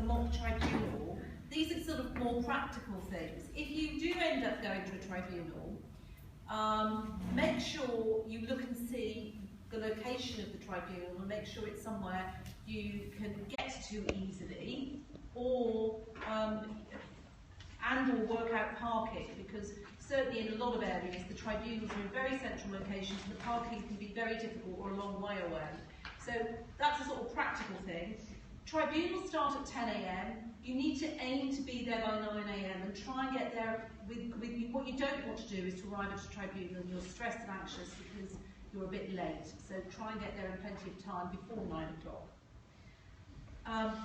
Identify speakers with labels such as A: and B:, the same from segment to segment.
A: the mock tribunal, these are sort of more practical things. If you do end up going to a tribunal, make sure you look and see the location of the tribunal and make sure it's somewhere you can get to easily, or work out parking, because certainly in a lot of areas the tribunals are in very central locations and the parking can be very difficult or a long way away. So that's a sort of practical thing. Tribunals start at 10 AM. You need to aim to be there by 9 AM and try and get there with what you don't want to do is to arrive at a tribunal and you're stressed and anxious because you're a bit late. So try and get there in plenty of time before 9 o'clock.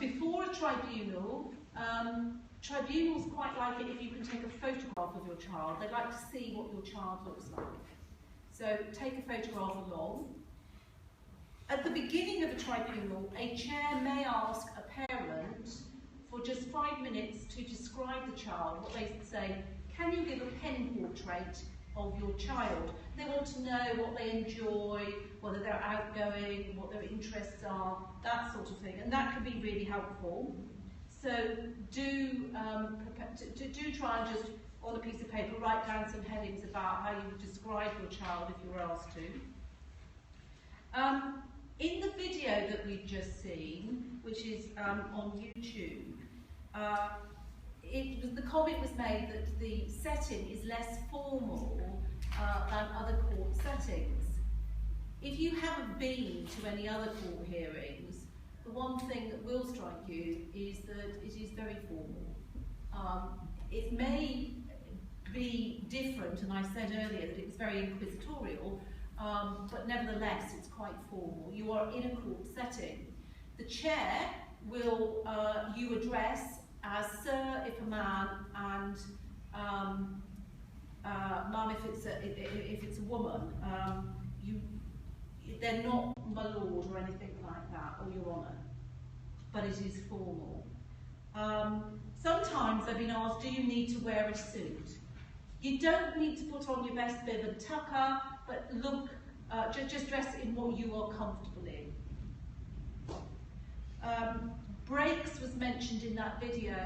A: Before a tribunal, tribunals quite like it if you can take a photograph of your child. They like to see what your child looks like. So take a photograph along. At the beginning of a tribunal, a chair may ask a parent for just 5 minutes to describe the child. What they say, can you give a pen portrait of your child? They want to know what they enjoy, whether they're outgoing, what their interests are, that sort of thing, and that can be really helpful. So do try and just, on a piece of paper, write down some headings about how you would describe your child if you were asked to. In the video that we've just seen, which is on YouTube, the comment was made that the setting is less formal than other court settings. If you haven't been to any other court hearings, the one thing that will strike you is that it is very formal. It may be different, and I said earlier that it was very inquisitorial, but nevertheless it's quite formal. You are in a court setting. The chair will you address as sir if a man, and mum if it's a woman. They're not my lord or anything like that, or your honour, but it is formal. Sometimes I've been asked, do you need to wear a suit? You don't need to put on your best bib and tucker, but look, just dress in what you are comfortable in. Breaks was mentioned in that video.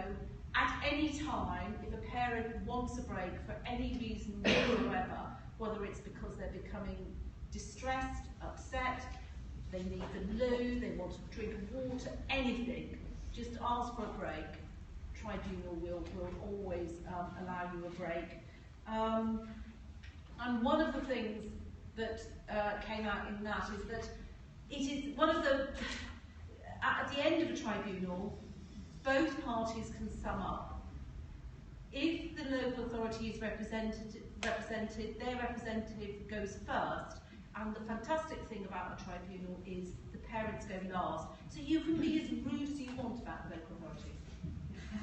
A: At any time, if a parent wants a break for any reason whatsoever, whether it's because they're becoming distressed, upset, they need the loo, they want a drink of water, anything, just ask for a break. Tribunal will always allow you a break. And one of the things that came out in that is that it is one of the, at the end of a tribunal, both parties can sum up. If the local authority is represented, their representative goes first, and the fantastic thing about a tribunal is the parents go last. So you can be as rude as you want about the local authority.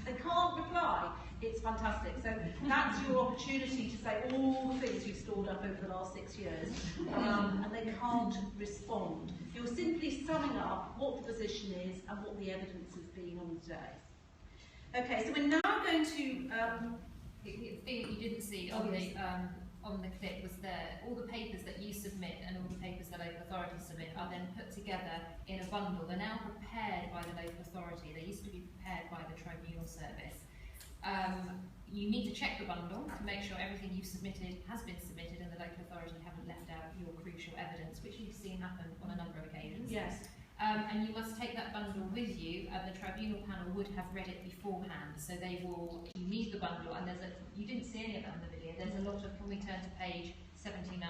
A: They can't reply. It's fantastic. So that's your opportunity to say all the things you've stored up over the last 6 years, and they can't respond. You're simply summing up what the position is and what the evidence has been on the day. Okay, so we're now going to...
B: the thing that you didn't see on the clip was that all the papers that you submit and all the papers that local authorities submit are then put together in a bundle. They're now prepared by the local authority. They used to be prepared by the tribunal service. You need to check the bundle to make sure everything you've submitted has been submitted and the local authority haven't left out your crucial evidence, which you've seen happen on a number of occasions.
A: Yes.
B: And you must take that bundle with you, and the tribunal panel would have read it beforehand. So they will, you need the bundle, and you didn't see any of that in the video. There's a lot of, can we turn to page 79,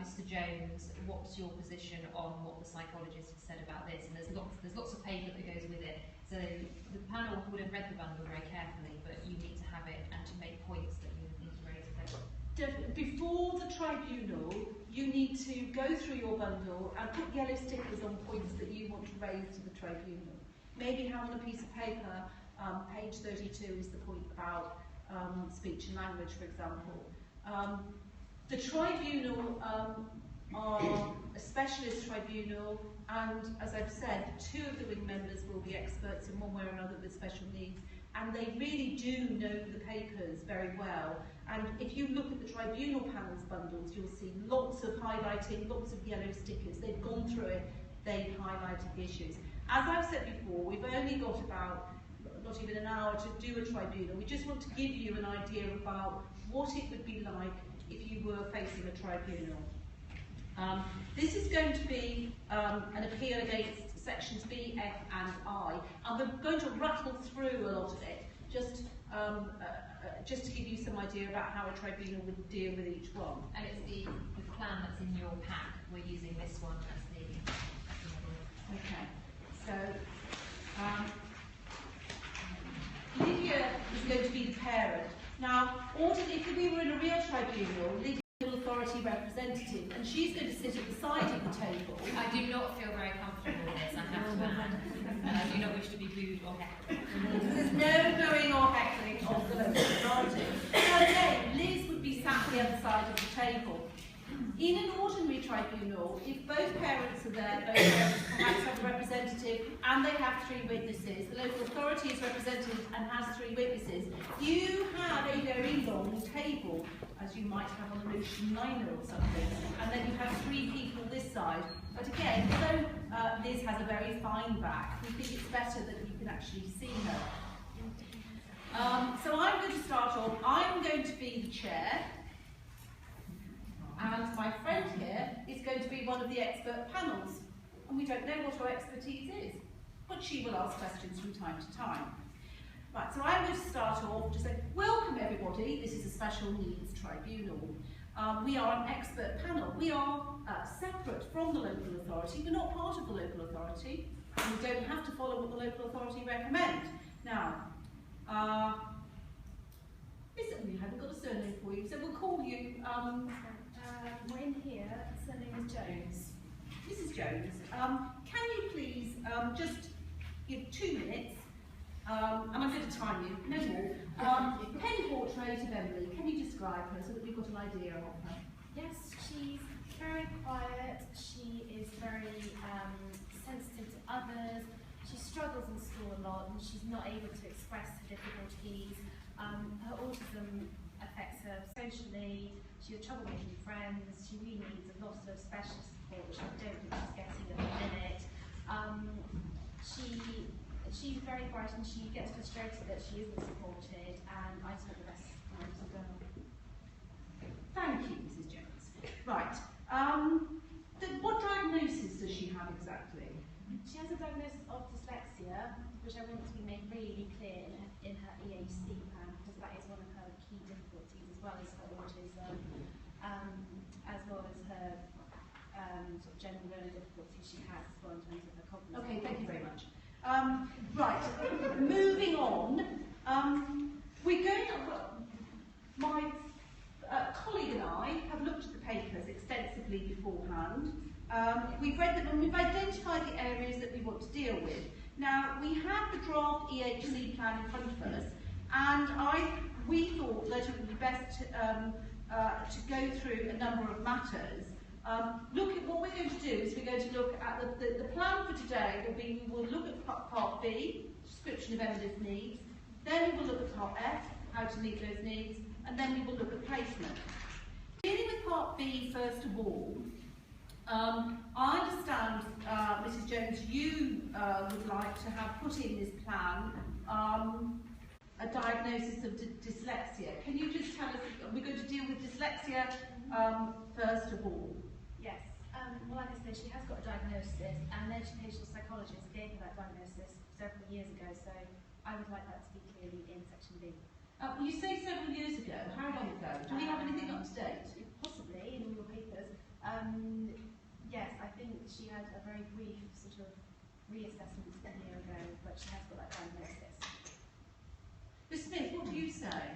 B: Mr. Jones, what's your position on what the psychologist has said about this? And there's lots of paper that goes with it. So the panel would have read the bundle very carefully, but you need to have it and to make points that you need to raise.
A: Before the tribunal, you need to go through your bundle and put yellow stickers on points that you want to raise to the tribunal. Maybe have on a piece of paper, page 32 is the point about speech and language, for example. The tribunal are a specialist tribunal, and as I've said, 2 of the wing members will be experts in one way or another with special needs, and they really do know the papers very well. And if you look at the tribunal panel's bundles, you'll see lots of highlighting, lots of yellow stickers. They've gone through it, they've highlighted the issues. As I've said before, we've only got about not even an hour to do a tribunal. We just want to give you an idea about what it would be like if you were facing a tribunal. This is going to be an appeal against sections B, F and I, and we're going to rattle through a lot of it, just to give you some idea about how a tribunal would deal with each one.
B: And it's the plan that's in your pack. We're using this one as the model.
A: Okay, so Lydia is going to be the parent. Now, if we were in a real tribunal, Lydia is an authority representative, and she's going to sit at the side of the table.
B: I do not feel very comfortable with this, I have to add. And I do not wish to be booed or heckled.
A: There's no booing or heckling of the local authority. So again, Liz would be sat at the other side of the table. In an ordinary tribunal, if both parents are there, both parents perhaps have a representative and they have 3 witnesses, the local authority is represented and has 3 witnesses, you have a very long table, as you might have on a motion liner or something, and then you have 3 people this side. But again, although Liz has a very fine back, we think it's better that you can actually see her. So I'm going to start off. I'm going to be the chair. And my friend here is going to be one of the expert panels. And we don't know what her expertise is, but she will ask questions from time to time. Right, so I'm going to start off to say, welcome everybody, this is a special needs tribunal. We are an expert panel. We are separate from the local authority. We're not part of the local authority. And we don't have to follow what the local authority recommend. Now, we haven't got a surname for you, so we'll call you
C: we're in here, surname is Jones.
A: Mrs. Jones. Can you please just give 2 minutes, and I'm going to time you, no more. Pen portrait of Emily. Can you describe her so that we've got an idea of her?
C: Yes, she's very quiet, she is very sensitive to others, she struggles in school a lot and she's not able to express her difficulties. Her autism affects her socially, she has trouble making friends, she really needs a lot of special support, which I don't think she's getting at the minute. She's very bright and she gets frustrated that she isn't supported, and I spent the rest of the time as a girl.
A: Thank you, Mrs. Jones. Right. What diagnosis does she have exactly?
C: She has a diagnosis of dyslexia, which I want to be made really clear in her EHC plan, because that is one of her key difficulties, as well as her autism, as well as her sort of general learning difficulties she has as well in terms of her cognitive.
A: Okay, thank you very much. Right, moving on. We're going to, my colleague and I have looked at the papers extensively beforehand. We've read them and we've identified the areas that we want to deal with. Now, we have the draft EHC plan in front of us, and we thought that it would be best to go through a number of matters. What we're going to do is we're going to look at the plan for today will be, we will look at part B, description of Emily's needs, then we will look at part F, how to meet those needs, and then we will look at placement. Dealing with part B first of all, I understand, Mrs. Jones, you would like to have put in this plan a diagnosis of dyslexia. Can you just tell us, we're going to deal with dyslexia first of all?
C: Yes. Well, like I said, she has got a diagnosis, and an educational psychologist gave her that diagnosis several years ago, so I would like that to be clearly in section B.
A: You say several years ago. How long ago? Do we have anything up to date?
C: Possibly, in all your papers. Yes, I think she had a very brief sort of reassessment a year ago, but she has got that diagnosis.
A: Ms. Smith, what do you say?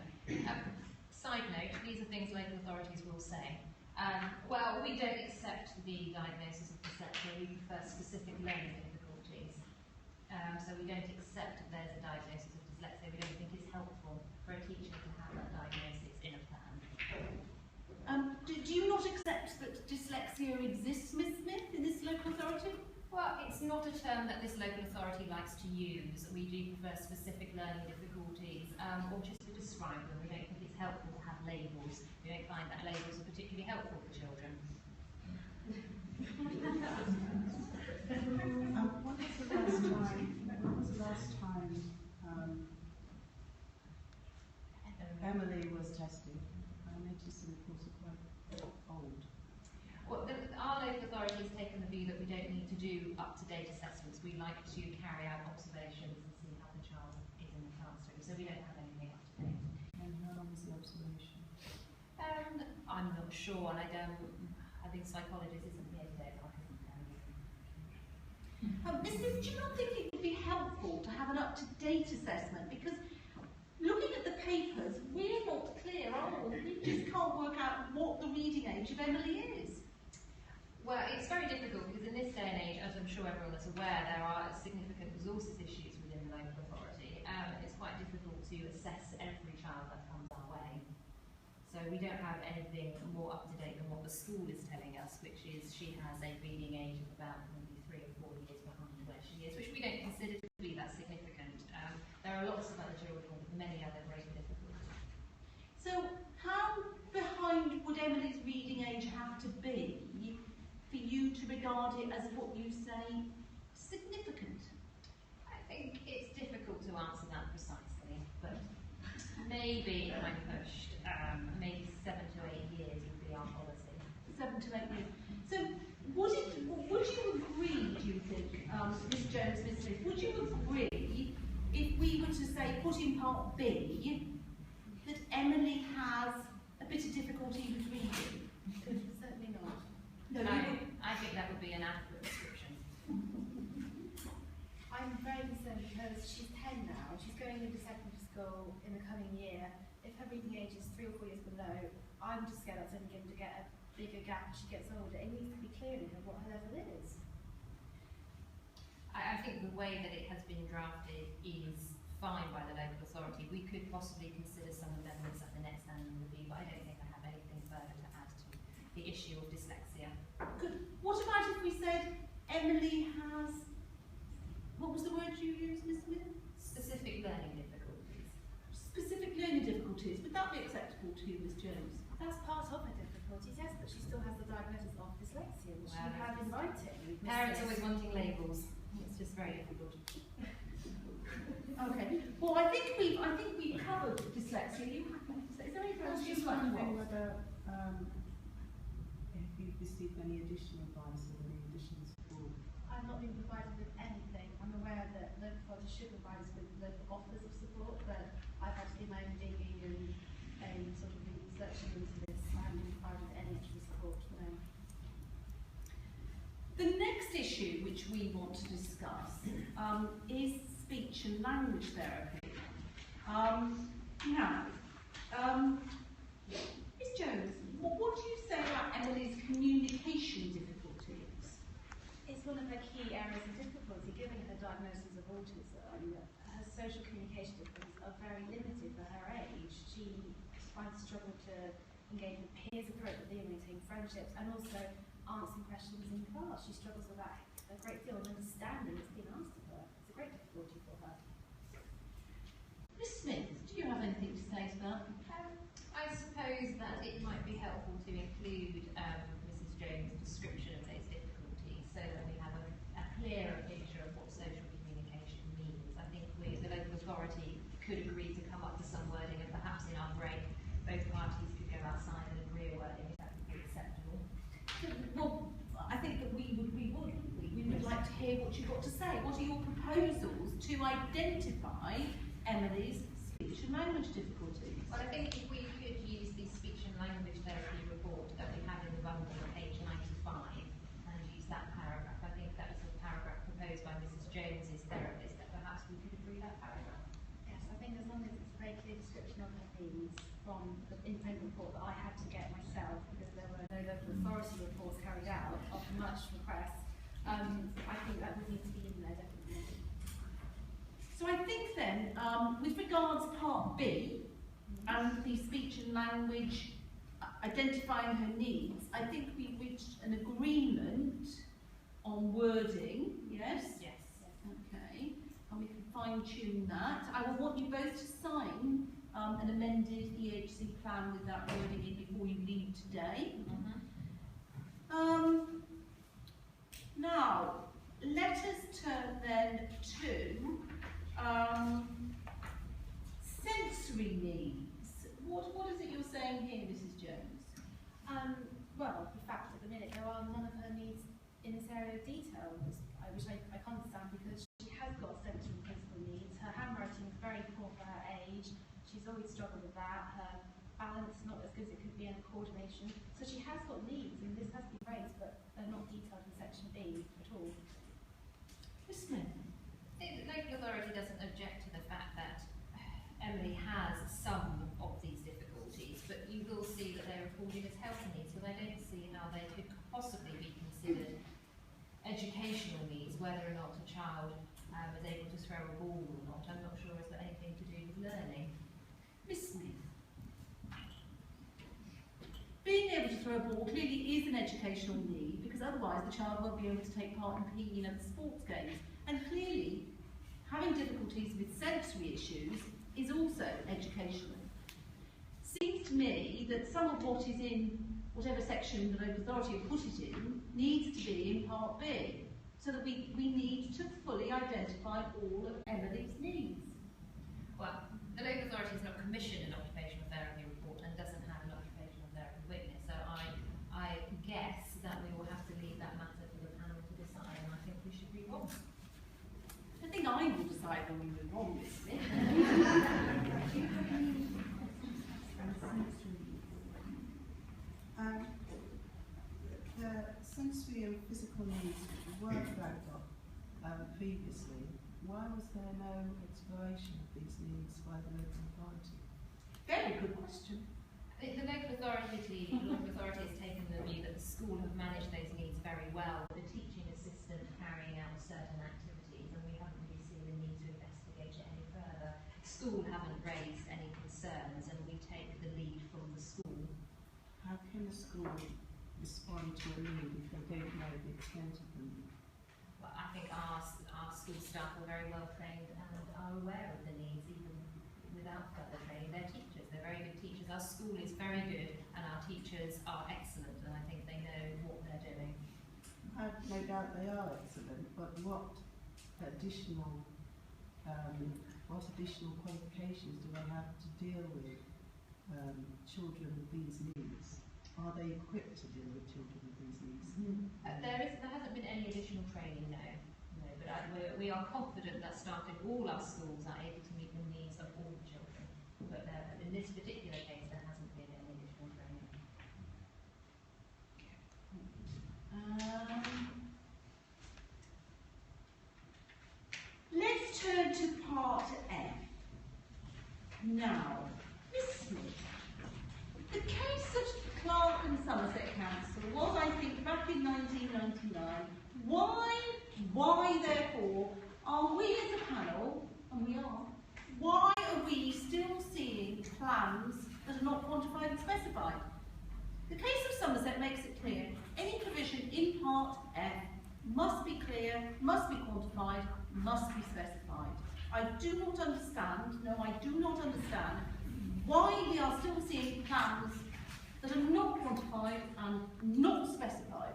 B: Side note, these are things local authorities will say. Well, we don't accept the diagnosis of dyslexia, we prefer specific learning difficulties. So we don't accept that there's a diagnosis of dyslexia, we don't think it's helpful for a teacher to have that diagnosis in a plan.
A: Do you not accept that dyslexia exists, Ms. Smith, in this local authority?
B: Well, it's not a term that this local authority likes to use. We do prefer specific learning difficulties, or just to describe them. We don't think it's helpful to have labels. We don't find that labels are particularly helpful for children.
D: When was the last time Emily was tested? I noticed the reports are quite old.
B: Well, our local authority has taken the view that we don't need to do up-to-date assessments. We like to carry out observations and see how the child is in the classroom. So we don't have anything up-to-date.
D: And how long was the observation?
B: I'm not sure, and I think psychologist isn't here today, so I couldn't tell you.
A: Ms. Smith, do you not think it would be helpful to have an up-to-date assessment? Because looking at the papers, we're not clear, are we? We just can't work out what the reading age of Emily is.
B: Well, it's very difficult because in this day and age, as I'm sure everyone is aware, there are significant resources issues within the local authority. It's quite difficult to assess every child that comes our way. So we don't have anything more up to date than what the school is telling us, which is she has a reading age of about maybe 3 or 4 years behind where she is, which we don't consider to be that significant. There are lots of other children with many other great difficulties.
A: So how behind would Emily's reading age have to be for you to regard it as what you say significant?
B: I think it's difficult to answer that precisely, but maybe when pushed, maybe 7 to 8 years would be our policy.
A: 7 to 8 years. So would you agree, do you think, Ms Jones, Ms Smith, would you agree if we were to say, put in part B, that Emily has a bit of difficulty with reading?
C: Certainly not.
A: No,
B: I think that would be an adequate description.
C: I'm very concerned because she's 10 now, she's going into secondary school in the coming year. If her reading age is 3 or 4 years below, I'm just scared that's only going to get a bigger gap as she gets older. It needs to be clear in her what her level is.
B: I think the way that it has been drafted is fine by the local authority. We could possibly consider some amendments at the next annual review, but I don't think I have anything further to add to the issue of dyslexia.
A: Good. What about if we said Emily has, what was the word you used, Ms Smith?
B: Specific learning difficulties.
A: Specific learning difficulties. Would that be acceptable to you, Ms Jones?
C: That's part of her difficulties, yes, but she still has the diagnosis of dyslexia, which
B: Wow.
C: she had in writing.
B: Parents always wanting labels. It's just very difficult.
A: Okay. Well, I think we've covered dyslexia. You is there anything else you'd like to
D: wondering
A: add?
D: whether if you've received any additional advice or any additional support.
C: I've not been provided with anything. I'm aware that local authorities should provide us with local offers of support, but I've had to do my own digging and sort of researching into this. I haven't been provided with any extra support, no.
A: The next issue which we want to discuss is speech and language therapy. Ms Jones, what do you say about Emily's communication difficulties?
C: It's one of her key areas of difficulty, given her diagnosis of autism. Her social communication difficulties are very limited for her age. She finds struggle to engage with peers appropriately and maintain friendships, and also answering questions in class. She struggles with that a great deal of understanding that's been asked of her. It's a great difficulty for her.
A: Ms Smith, do you have anything to say to that?
B: I suppose that it might be helpful to include Mrs Jones' description of those difficulties so that we have a clearer picture of what social communication means. I think we, the local authority, could agree to come up with some wording, and perhaps in our break both parties could go outside and agree a wording if that would be acceptable.
A: Well, I think that we would like to hear what you've got to say. What are your proposals to identify Emily's speech and language difficulties?
B: Well, I think if we could use the speech and language therapy report that we have in the bundle on page 95 and use that paragraph, I think that was a paragraph proposed by Mrs Jones's therapist, that perhaps we could agree that paragraph.
C: Yes, I think as long as it's a very clear description of her needs from the independent report that I had to get myself, because there were no local authority reports carried out of much request, I think that would need to be in there, definitely.
A: So I think then, with regards part B, and the speech and language, identifying her needs, I think we've reached an agreement on wording, yes?
B: Yes.
A: Okay, and we can fine tune that. I will want you both to sign an amended EHC plan with that wording in before you leave today. Now, let us turn then to sensory needs. What is it you're saying here, Mrs. Jones?
C: Well, in fact, at the minute, there are none of her needs in this area of detail, which I can't understand because she has got sensory and physical needs. Her handwriting is very poor for her age. She's always struggled with that. Her balance not as good as it could be, and coordination. So she has got needs, and this has been raised, but they're not detailed in section B at all.
A: Miss Smith?
B: The local authority doesn't object to the fact that Emily has some of these difficulties, but you will see that they're reported as health needs, but I don't see how they could possibly be considered educational needs, whether or not a child is able to throw a ball or not. I'm not sure it's got anything to do with learning.
A: Miss Smith? Being able to throw a ball clearly is an educational need, because otherwise the child won't be able to take part in PE and other sports games. And clearly, having difficulties with sensory issues is also educational. Seems to me that some of what is in whatever section the local authority have put it in needs to be in part B, so that we need to fully identify all of Emily's needs.
B: Well, the local authority has not commissioned an occupational therapy report and doesn't have an occupational therapy witness, so I guess that we will have to leave that matter for the panel to decide, and I think we should move on.
A: I think I will decide when we move on, Miss Smith.
D: The sensory and physical needs were flagged up previously. Why was there no exploration of these needs by the local authority?
A: Very good question.
B: The local authority has taken the view that the school have managed those needs very well, with the teaching assistant carrying out certain activities, and we haven't really seen the need to investigate it any further. School haven't raised any concerns, and we take the lead from the school.
D: How can a school respond to a need if they don't know the extent of the need?
B: Well, I think our school staff are very well trained and are aware of the needs, even without further training. They're teachers, they're very good teachers. Our school is very good and our teachers are excellent, and I think they know what they're doing.
D: I have no doubt they are excellent, but what additional qualifications do they have to deal with children with these needs? Are they equipped to deal with children with these needs?
B: There hasn't been any additional training, no, but we are confident that staff in all our schools are able to meet the needs of all the children. But in this particular case, there hasn't been any additional training.
A: Let's turn to part F. Now, Miss Smith, the case of Clark and Somerset Council was, I think, back in 1999. Why therefore, are we as a panel, and we are, why are we still seeing plans that are not quantified and specified? The case of Somerset makes it clear, any provision in part F must be clear, must be quantified, must be specified. I do not understand, no, I do not understand why we are still seeing plans that are not quantified and not specified.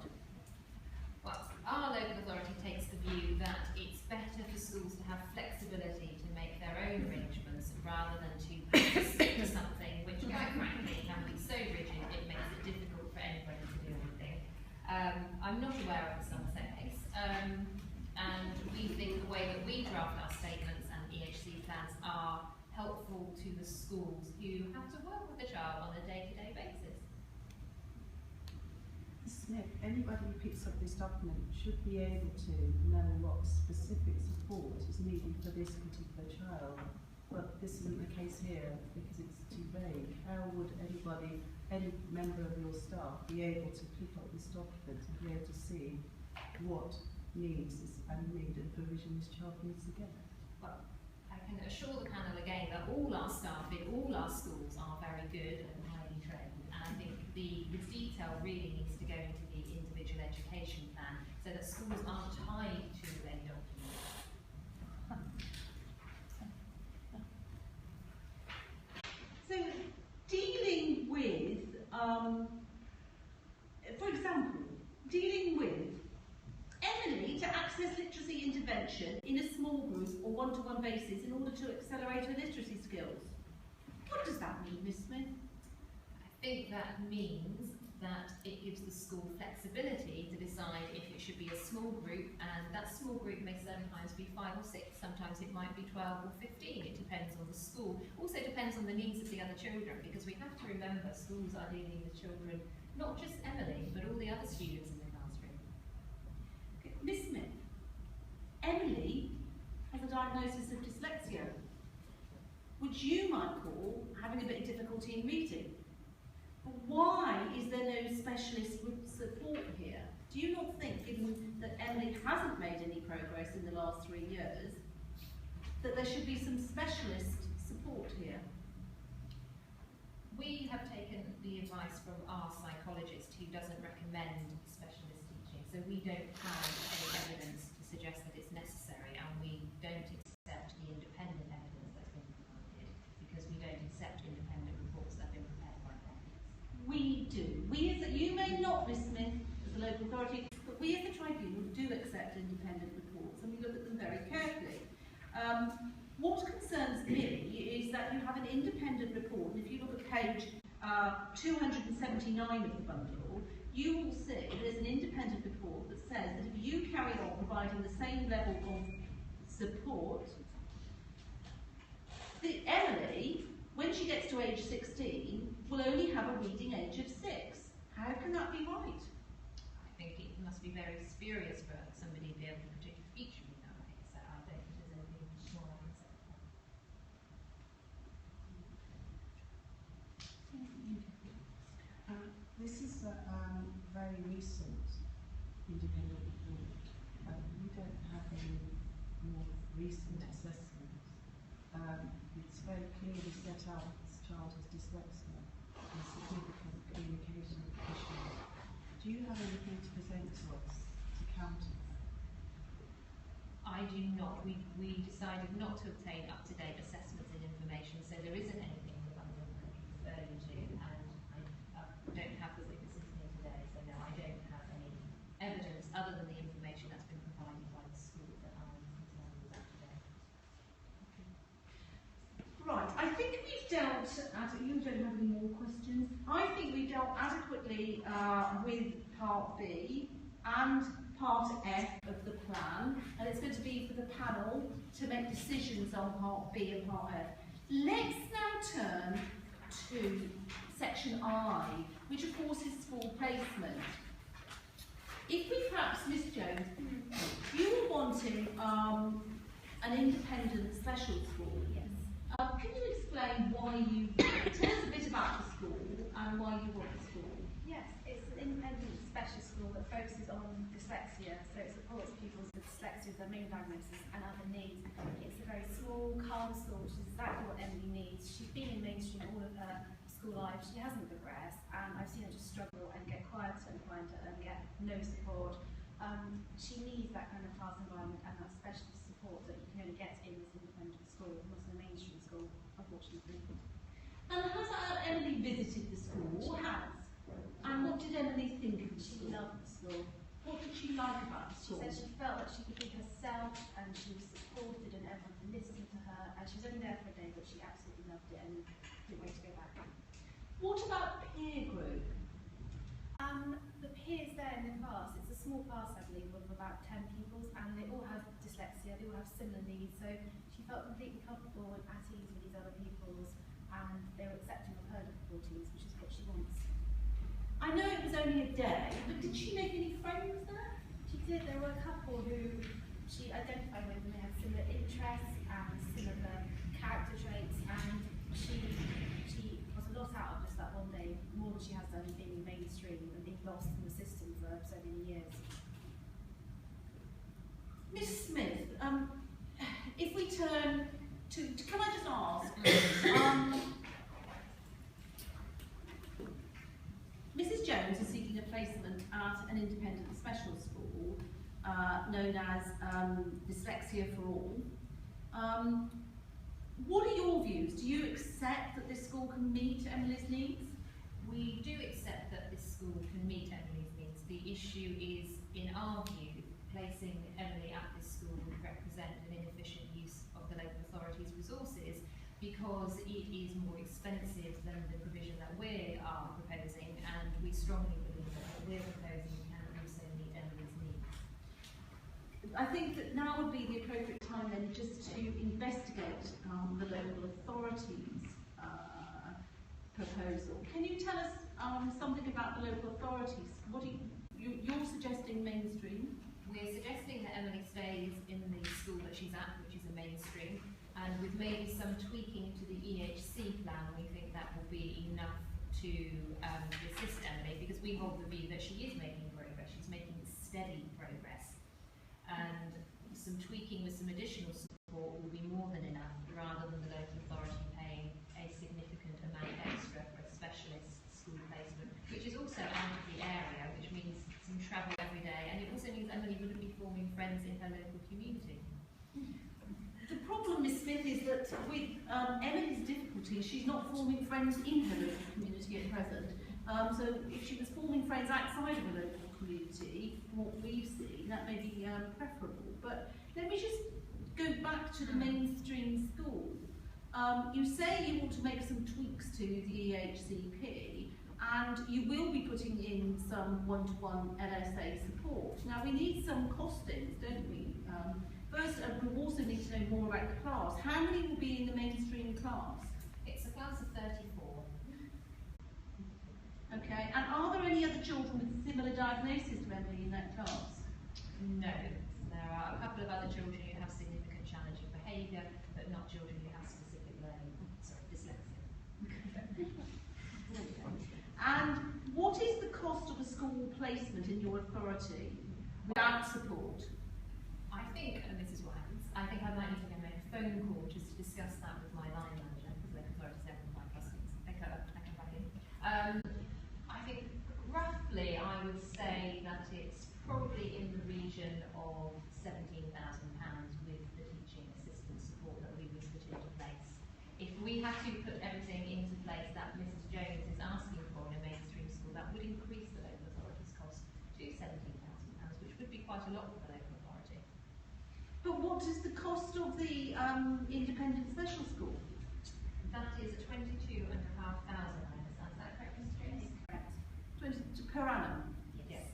B: Well, our local authority takes the view that it's better for schools to have flexibility to make their own arrangements rather than to stick to something which, quite frankly, can be so rigid it makes it difficult for anybody to do anything. I'm not aware of the Somerset case, and we think the way that we draft our statements and EHC plans are helpful to the schools who have to work with the child on a day-to-day basis.
D: Smith, anybody who picks up this document should be able to know what specific support is needed for this particular child. But this isn't the case here because it's too vague. How would anybody, any member of your staff, be able to pick up this document and be able to see what needs and need and provision this child needs to get?
B: Well, I can assure the panel again that all our staff in all our schools are very good and highly trained, and I think the detail really needs to go into the individual education plan so that schools aren't tied to a document.
A: So, dealing with, for example, dealing with intervention in a small group or one-to-one basis in order to accelerate her literacy skills. What does that mean, Miss Smith?
B: I think that means that it gives the school flexibility to decide if it should be a small group, and that small group may sometimes be 5 or 6, sometimes it might be 12 or 15, it depends on the school. Also depends on the needs of the other children, because we have to remember schools are dealing with children, not just Emily, but all the other students in the classroom.
A: Okay, Miss Smith, Emily has a diagnosis of dyslexia, which you might call having a bit of difficulty in reading. Why is there no specialist support here? Do you not think, given that Emily hasn't made any progress in the last 3 years, that there should be some specialist support here?
B: We have taken the advice from our psychologist, who doesn't recommend specialist teaching, so we don't have any evidence to suggest that it's necessary, and we don't accept the independent evidence that's been provided, because we don't accept independent reports that have been prepared by parents.
A: We do. You may not, Miss Smith, as a local authority, but we as the tribunal do accept independent reports, and we look at them very carefully. What concerns me is that you have an independent report, and if you look at page 279 of the bundle, you will see there's an independent report that says that if you carry on providing the same level of support, Emily, when she gets to age 16, will only have a reading age of 6. How can that be right?
B: I think it must be very spurious for somebody to be able to predict the future in that way, so I don't think there's anything more I can say.
D: This is a very recent independent report. We don't have any more recent assessments. It's very clearly set out this child has dyslexia and significant communication issues. Do you have anything to present to us to counter that?
B: I do not. We decided not to obtain up-to-date assessments and information, so there isn't anything that I'm going to refer you to, and I don't have the witnesses here today, so no, I don't have any evidence other than the information that's been provided by the school that I'm concerned with that today.
A: Right, I think we've dealt, you don't have any more questions, I think we've dealt adequately with part B and part F of the plan, and it's going to be for the panel to make decisions on part B and part F. Let's now turn to section I, which of course is school placement. If we perhaps, Miss Jones, you were wanting an independent special school.
C: Yes.
A: Can you explain why you, tell us a bit about the school and why you want the school?
C: Yes, it's an independent special school that focuses on dyslexia, so it supports pupils with dyslexia with their main diagnosis and other needs. It's a very small, calm school, which is exactly what Emily needs. She's been in mainstream all of her school life, she hasn't progressed, and I've seen her just struggle and get quieter and quieter and get no support. She needs that kind of class environment and that specialist support that you can only get in this independent school, not in a mainstream school, unfortunately.
A: And has Emily visited the school?
C: She has.
A: And what did Emily think of the
C: She
A: school?
C: loved the school.
A: What did she like about the
C: She
A: school?
C: said she felt that she could be herself and she was supported and everyone listened to her, and she was only there for a day but she absolutely loved it and couldn't wait to go back.
A: What about peer group?
C: The peers there in the class, it's a small class I believe of about 10 pupils, and they all have dyslexia, they all have similar needs, so she felt completely comfortable and at ease with these other pupils, and they were accepting of her difficulties, which is what she wants.
A: I know it was only a day, but did she make any friends there?
C: She did. There were a couple who she identified with, and they had similar interests and similar character traits, and she got a lot out of just that one day, more than she has done being mainstream and being lost in the system for so many years.
A: Miss Smith, if we turn to, can I just ask, Mrs. Jones is seeking a placement at an independent special school known as Dyslexia for All. What are your views? Do you accept that this school can meet Emily's needs?
B: We do accept that this school can meet Emily's needs. The issue is, in our view, placing Emily at this school would represent expensive than the provision that we are proposing, and we strongly believe that what we're proposing can also meet Emily's needs.
A: I think that now would be the appropriate time then just to investigate the local authorities' proposal. Can you tell us something about the local authorities? What are you're suggesting mainstream?
B: We're suggesting that Emily stays in the school that she's at, which is a mainstream, and with maybe some tweaking to the EHC plan, we think that will be enough to assist Emily, because we hold the view that she is making progress, she's making steady progress, and some tweaking with some additional support will be more than enough, rather than the local authority paying a significant amount extra for a specialist school placement, which is also out of the area, which means some travel every day, and it also means Emily wouldn't be forming friends in her local community.
A: The problem, Miss Smith, is that with Emily's difficulties, she's not forming friends in her local community at present. So if she was forming friends outside of a local community, from what we've seen, that may be preferable. But let me just go back to the mainstream school. You say you want to make some tweaks to the EHCP, and you will be putting in some one-to-one LSA support. Now, we need some costings, don't we? First, we also need to know more about the class. How many will be in the mainstream class?
B: It's a class of 34.
A: Okay, and are there any other children with similar diagnosis to Emily in that class?
B: No, there are a couple of other children who have significant challenging behaviour, but not children who have specific learning, dyslexia.
A: And what is the cost of a school placement in your authority without support?
B: I think, and this is what happens, I think I might need to make a phone call just to discuss that with my line manager, because the authorities have my customers. I come back in. I think roughly I would say that it's probably in the region of £17,000 with the teaching assistant support that we would put into place. If we have to put everything into place that Mrs Jones is asking for in a mainstream school, that would increase the local authority's cost to £17,000, which would be quite a lot for the local authority.
A: But what is the cost of the independent special school?
B: That is 22,500, I understand. Is that correct, Mr Jones?
C: Correct.
A: 20 per annum.
B: Yes.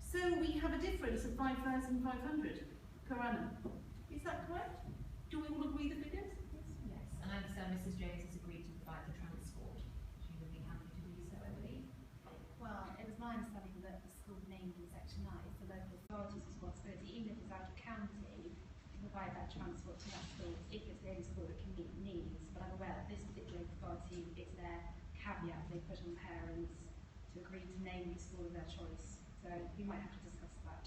A: So we have a difference of 5,500 per annum. Is that correct? Do we all agree the figures?
B: Yes. And I understand Mrs Jones has agreed to provide the transport. She would be happy to do so, I believe.
C: Well, it was my understanding that the school named in Section 9 is the local authority's responsibility, even if it's out of county, to provide that transport to that school if it's the only school that can meet needs. But I'm aware that this particular authority, it's their caveat they put on parents to agree to name the school of their choice. So we might have to discuss that.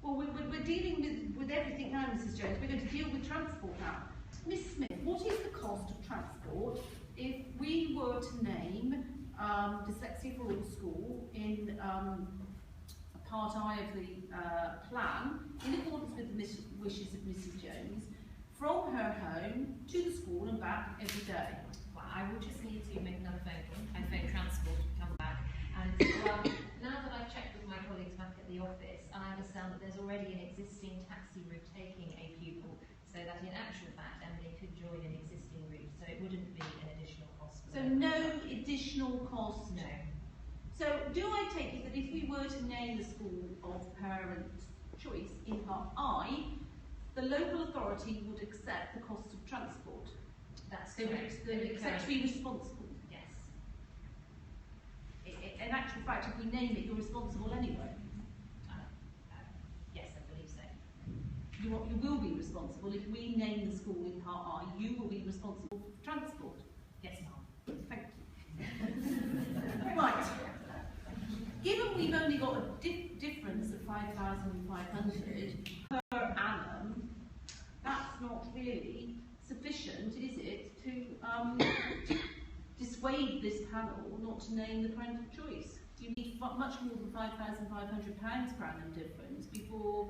A: Well, we're dealing with everything now, Mrs Jones. We're going to deal with transport now. Miss Smith, what is the cost of transport if we were to name Dyslexia for All School in Part I of the plan, in accordance with the wishes of Mrs Jones, from her home to the school and back every day?
B: Well, I will just need to make another phone call and phone transport to come back. And now that I've checked with my colleagues back at the office, I understand that there's already an existing taxi route taking a pupil, so that in actual fact Emily could join an existing route, so it wouldn't be an additional cost.
A: So no additional cost?
B: No.
A: So do I take it that if we were to name the school of parent choice in Part I, the local authority would accept the cost of transport?
B: That's
A: They would
B: correct.
A: accept to be responsible.
B: Yes.
A: In actual fact, if we name it, you're responsible anyway.
B: Yes, I believe so.
A: You will be responsible. If we name the school in Part I, you will be responsible for transport.
B: Yes, ma'am.
A: Thank you. Right. Given we've only got a difference of 5,500 per annum, that's not really sufficient, is it, to dissuade this panel not to name the parental choice? Do you need much more than £5,500 per annum difference before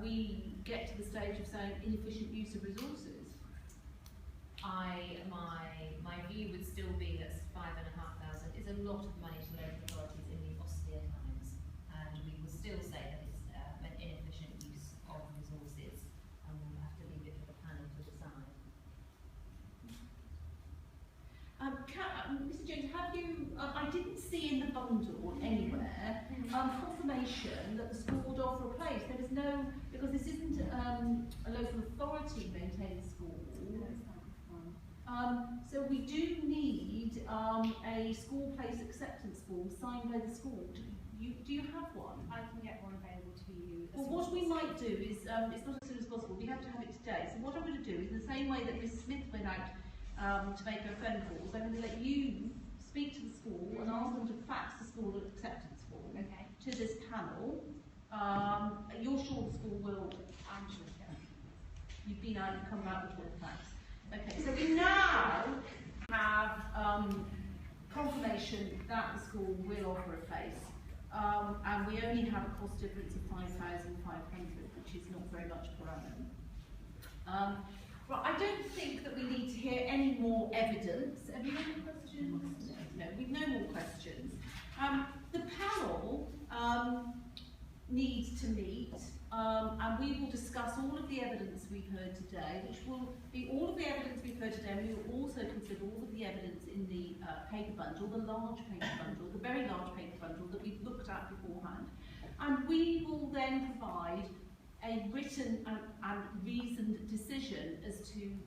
A: we get to the stage of saying inefficient use of resources?
B: My view would still be that 5,500 is a lot of money to local authorities in the austere times, and we will still say that it's an inefficient use of resources, and we'll have to leave it for the panel to decide.
A: confirmation that the school would offer a place. There was no, because this isn't a local authority maintained school. So we do need a school place acceptance form signed by the school. Do you have one?
C: I can get one available to you.
A: Well, what we might do is, it's not as soon as possible, we have to have it today. So what I'm going to do is, in the same way that Miss Smith went out to make her phone calls, I'm going to let you speak to the school and ask them to fax the school acceptance form to this panel. You're sure the school will?
C: I'm sure. Yeah.
A: You've been out, you've come out with the fax. Okay, so we now have confirmation that the school will offer a place. And we only have a cost difference of 5,500, which is not very much per annum. Right, I don't think that we need to hear any more evidence. Have you any questions? No, we've no more questions. The panel needs to meet, and we will discuss all of the evidence we've heard today, which will be all of the evidence we've heard today, and we will also consider all of the evidence in the paper bundle, the large paper bundle, the very large paper bundle that we've looked at beforehand. And we will then provide a written and reasoned decision as to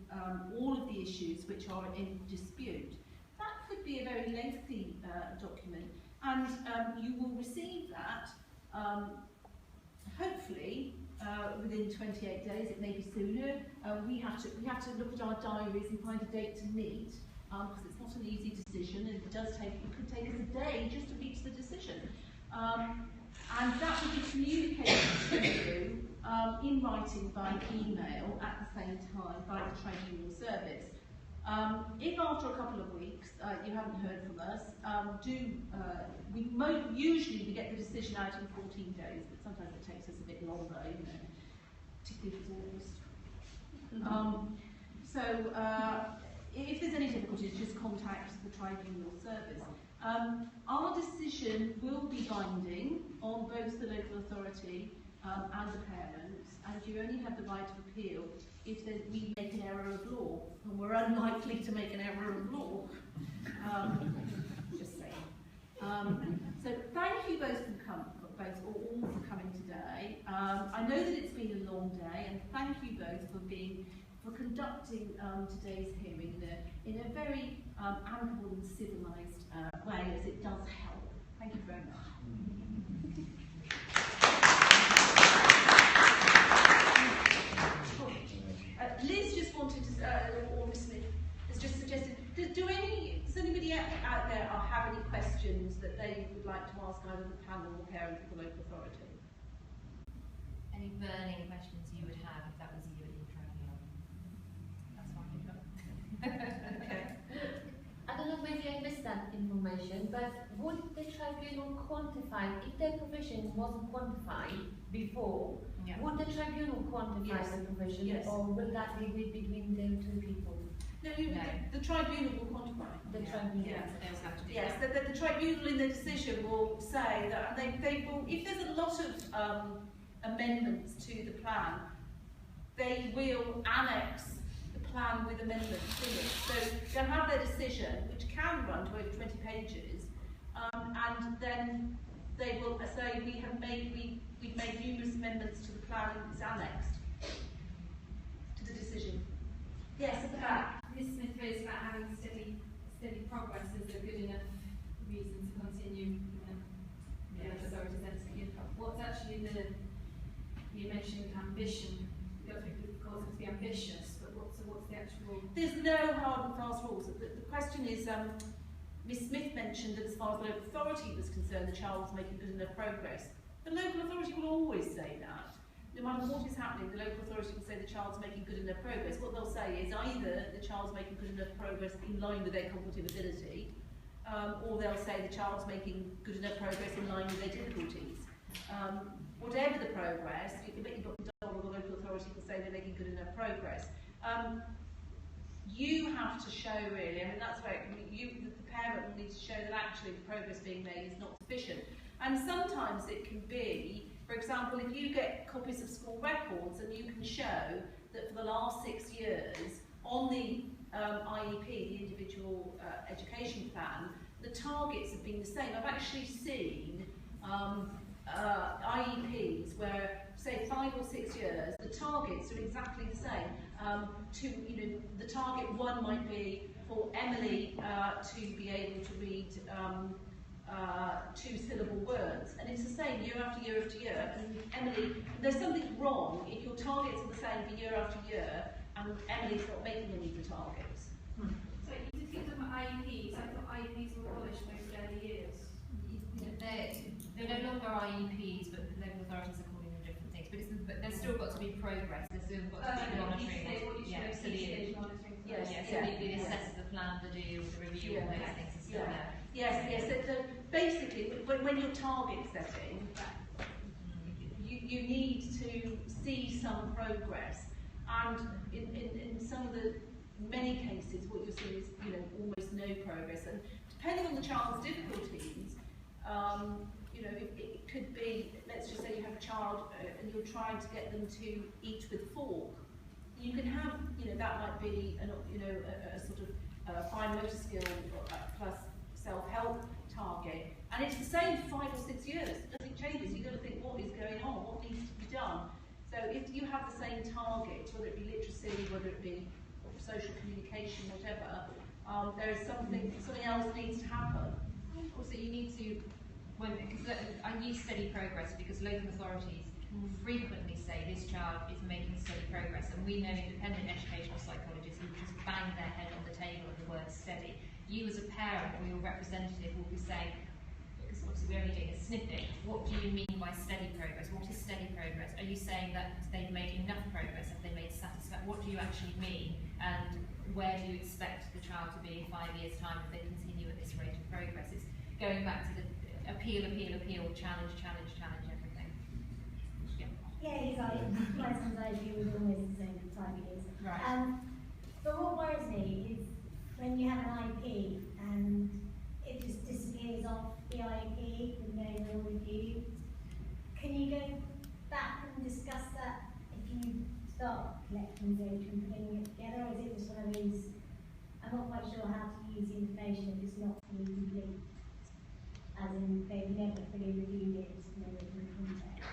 A: all of the issues which are in dispute. That could be a very lengthy document, and you will receive that hopefully within 28 days. It may be sooner. We have to look at our diaries and find a date to meet, because it's not an easy decision, and it could take us a day just to reach the decision. And that will be communicated to you in writing by email at the same time by the Tribunal Service. If after a couple of weeks you haven't heard from us, usually we get the decision out in 14 days, but sometimes it takes us a bit longer, particularly if it's August. If there's any difficulties, just contact the Tribunal Service. Our decision will be binding on both the local authority and the parents, and you only have the right of appeal if we make an error of law, and we're unlikely to make an error of law. Just saying. So thank you both all for coming today. I know that it's been a long day, and thank you both for conducting today's hearing in a very amicable and civilised way, as it does help. Thank you very much. Liz just wanted to, or Miss Smith has just suggested, does anybody out there have any questions that they would like to ask either the panel or parent or the local authority?
B: Any burning questions you would have if that was you at your tribunal? That's fine.
A: Okay.
E: I don't know, maybe I missed that information, but would the tribunal quantify, if the provision wasn't quantified before, would the tribunal quantify the provision, or will that be between the two people?
A: No, the tribunal will quantify.
E: The tribunal.
A: Yes,
B: They'll have to do
A: yes.
B: that.
A: The tribunal in the decision will say that they will, if there's a lot of amendments to the plan, they will annex the plan with amendments to it. So they'll have their decision, which can run to over 20 pages, and then they will say we've made numerous amendments to the plan, and it's annexed to the decision. Yes, at the back.
F: Ms Smith raised about having steady progress as a good enough reason to continue the authorities entity. What's actually you mentioned ambition. You don't think of course to be ambitious, but what's the actual?
A: There's no hard and fast rules. The question is, Ms Smith mentioned that as far as the local authority was concerned, the child was making good enough progress. The local authority will always say that. No matter what is happening, the local authority will say the child's making good enough progress. What they'll say is either the child's making good enough progress in line with their cognitive ability, or they'll say the child's making good enough progress in line with their difficulties. Whatever the progress, you've got the local authority will say they're making good enough progress. You have to show really, I mean that's where the parent will need to show that actually the progress being made is not sufficient. And sometimes it can be, for example, if you get copies of school records and you can show that for the last 6 years on the IEP, the individual education plan, the targets have been the same. I've actually seen IEPs where, say, 5 or 6 years, the targets are exactly the same. The target 1 might be for Emily to be able to read 2-syllable words, and it's the same year after year after year. And Emily, there's something wrong if your targets are the same for year after year, and Emily's not making any of the targets.
F: So you just keep them at IEPs. I thought IEPs were abolished most early years.
B: They're no longer IEPs, but the local authorities are calling them different things. But there's still got to be progress. There's still got to be monitoring. So they assess the plan, the do, the review, all those things are still there.
A: Yes. Basically, when you're target setting, you need to see some progress, and in some of the many cases, what you're seeing is almost no progress. And depending on the child's difficulties, it could be, let's just say you have a child and you're trying to get them to eat with a fork. You can have, that might be a sort of fine motor skill plus self-help target, and it's the same for 5 or 6 years. Nothing changes. You've got to think, what is going on? What needs to be done? So if you have the same target, whether it be literacy, whether it be social communication, whatever, there is something else needs to happen.
B: Also, you need to, because I use steady progress because local authorities frequently say this child is making steady progress, and we know independent educational psychologists who just bang their head on the table at the word steady. You as a parent or your representative will be saying, because obviously we're only doing a snippet, what do you mean by steady progress? What is steady progress? Are you saying that they've made enough progress? Have they made satisfactory? What do you actually mean? And where do you expect the child to be in 5 years' time if they continue at this rate of progress? It's going back to the appeal, challenge everything.
G: My son's IEP was almost the same for 5 years.
B: Right.
G: But what worries me is when you have an IEP and it just disappears off the IEP with no real review. Can you go back and discuss that if you start collecting data and putting it together, or is it just one of these, I'm not quite sure how to use the information if it's not fully complete, as in they've never fully reviewed it, it's never in context.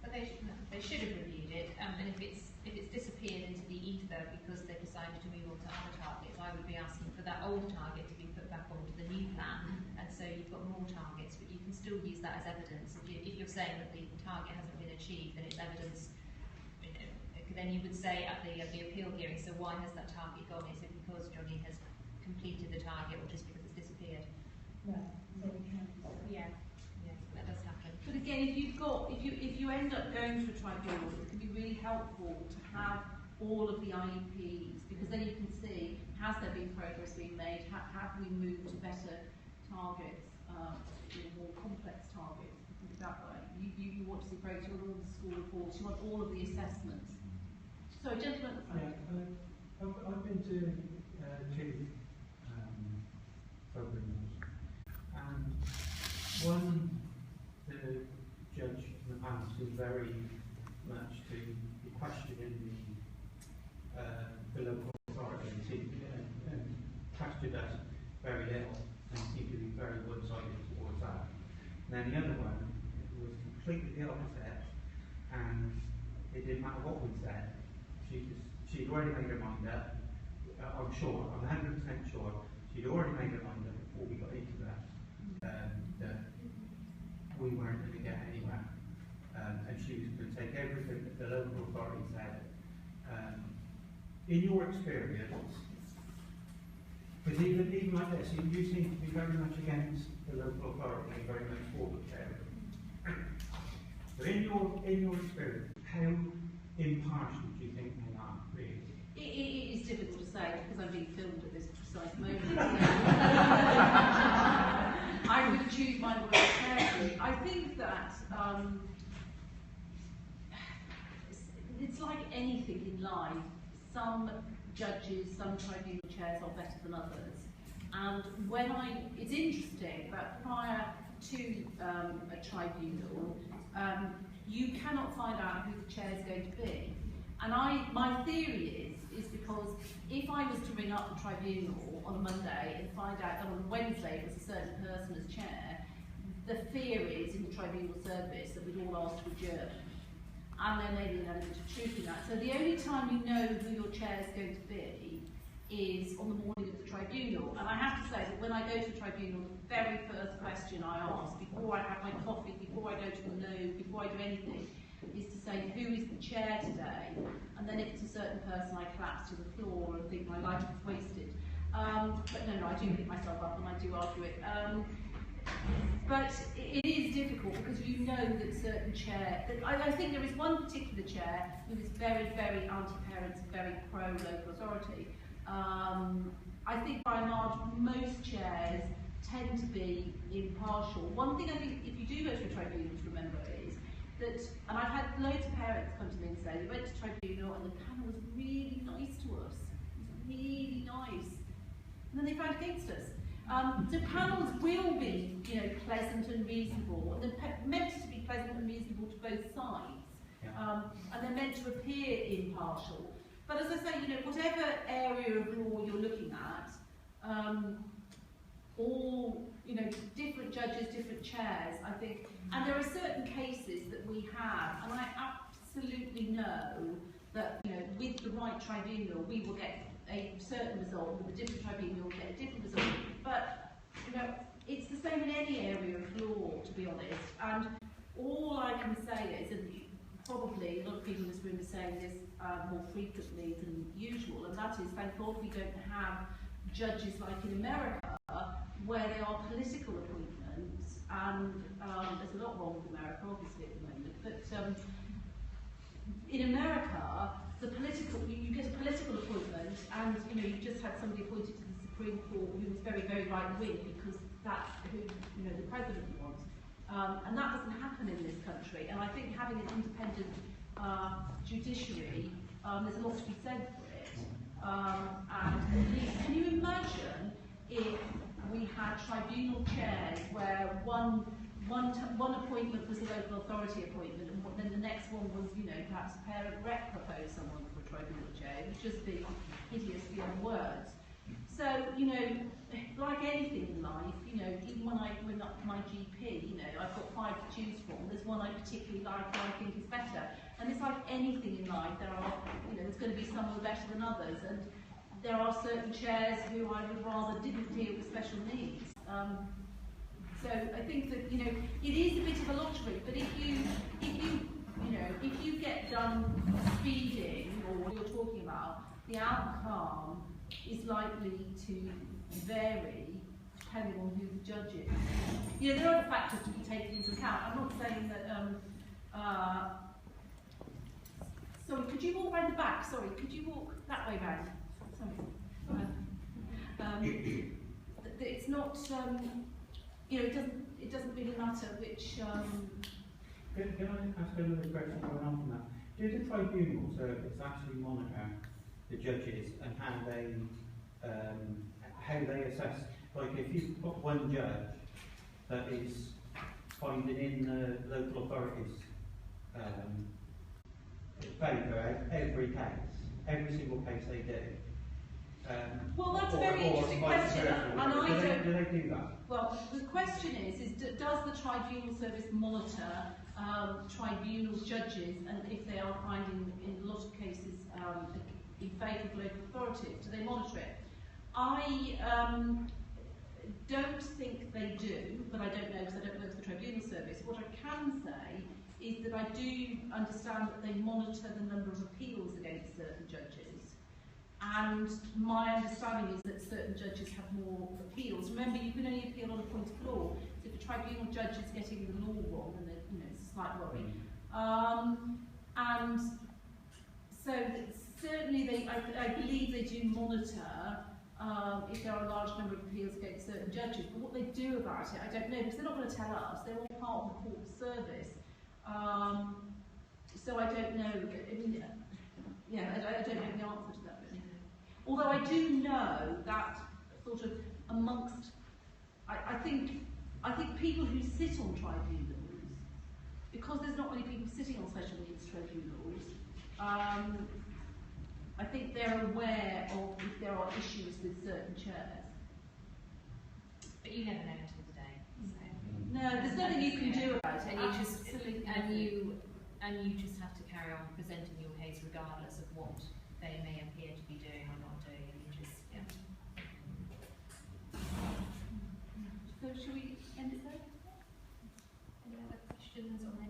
B: But they should have reviewed it, and if it's disappeared into the ether because they've decided to move on to other targets, I would be asking for that old target to be put back onto the new plan, and so you've got more targets, but you can still use that as evidence. If you're saying that the target hasn't been achieved, then it's evidence. Then you would say at the appeal hearing, so why has that target gone? Is it because Johnny has completed the target, or just because it's disappeared?
G: Right. So we can.
B: Yeah, that does happen.
A: But again, if you end up going to a tribunal, it can be really helpful to have all of the IEPs, because then you can see, has there been progress being made? Have we moved to better targets, more complex targets? Put it that way. You want to see breaks, you want all the school reports, you want all of the assessments. So, gentlemen at the front.
H: Yeah, I've been to 2 tribunals, and one, the judge in the past was very much to be questioning the local authority and questioned us very little and seemed to be very one-sided towards that. And then the other one was completely the opposite, and it didn't matter what we said. She'd already made her mind up. I'm 100% sure, she'd already made her mind up before we got into that, that we weren't going to get anywhere. And she was going to take everything that the local authority said. In your experience, because even like this, you seem to be very much against the local authority and very much for the charity. But in your experience, how impartial do you think they are, really?
A: It is difficult to say because I'm being filmed at this precise moment. I'm going to choose my words carefully. I think that it's like anything in life. Some judges, some tribunal chairs are better than others. And it's interesting that prior to a tribunal, you cannot find out who the chair is going to be. And my theory is because if I was to ring up the tribunal on a Monday and find out that on Wednesday it was a certain person as chair, the fear is in the tribunal service that we'd all ask to adjourn. And there may be an element of truth in that. So the only time you know who your chair is going to be is on the morning of the tribunal. And I have to say that when I go to the tribunal, the very first question I ask, before I have my coffee, before I go to the loo, before I do anything, is to say, who is the chair today? And then if it's a certain person, I collapse to the floor and think my life is wasted. But no, I do pick myself up and I do argue it. But it is difficult because you know that certain chair, I think there is one particular chair who is very, very anti-parents, very pro-local authority. I think by and large, most chairs tend to be impartial. One thing I think, if you do go to a tribunal, to remember is that, and I've had loads of parents come to me and say, they went to tribunal and the panel was really nice to us. It was really nice. And then they found against us. So panels will be, pleasant and reasonable, and they're meant to be pleasant and reasonable to both sides, and they're meant to appear impartial. But as I say, whatever area of law you're looking at, all, different judges, different chairs, I think, and there are certain cases that we have, and I absolutely know that, with the right tribunal, we will get a certain result, with a different tribunal, we'll get a different result. But, it's the same in any area of law, to be honest. And all I can say is, and probably a lot of people in this room are saying this more frequently than usual, and that is, thank God we don't have judges like in America, where they are political appointments, and there's a lot wrong with America, obviously, at the moment, but in America, you get a political appointment, and you just had somebody appointed to the Supreme Court who was very, very right-wing, because that's who the president wants. And that doesn't happen in this country. And I think having an independent judiciary, there's a lot to be said for it. And can you imagine if we had tribunal chairs where one appointment was a local authority appointment, and then the next one was, perhaps a parent rep proposed someone for a tribunal chair? It would just be hideous beyond words. So, like anything in life, even when I ring up my GP, I've got 5 to choose from. There's one I particularly like that I think is better. And it's like anything in life, there's going to be some who are better than others. And there are certain chairs who I would rather didn't deal with special needs. So I think that, it is a bit of a lottery, but if you get done speeding, or what you're talking about, the outcome is likely to vary depending on who the judge is. There are other factors to be taken into account. I'm not saying that, sorry, could you walk around the back? Sorry, could you walk that way round? Sorry. It's not, it doesn't really matter which...
H: Can I ask another question going on from that? Do the tribunal service actually monitor the judges and how they assess? Like, if you put one judge that is finding in the local authorities favour every single case they do.
A: Well, that's a very interesting question, and I don't...
H: Do they do that?
A: Well, the question is does the tribunal service monitor tribunal judges, and if they are finding, in a lot of cases, in favour of local authorities, do they monitor it? I don't think they do, but I don't know because I don't work for the tribunal service. What I can say is that I do understand that they monitor the number of appeals against certain judges. And my understanding is that certain judges have more appeals. Remember, you can only appeal on a point of law. So if a tribunal judge is getting the law wrong, then it's a slight worry. And so certainly I believe they do monitor if there are a large number of appeals against certain judges. But what they do about it, I don't know, because they're not going to tell us. They're all part of the court service. So I don't know. I don't know the answer to that. Although I do know that sort of amongst, I think people who sit on tribunals, because there's not many people sitting on special needs tribunals, I think they're aware of if there are issues with certain chairs.
B: But you never know until the day. So.
A: No, there's nothing you can do about it.
B: And you just
A: Absolutely
B: and you just have to carry on presenting your case regardless of what they may appear to be doing or not doing, and you just
A: So should we end it there?
B: Any other questions on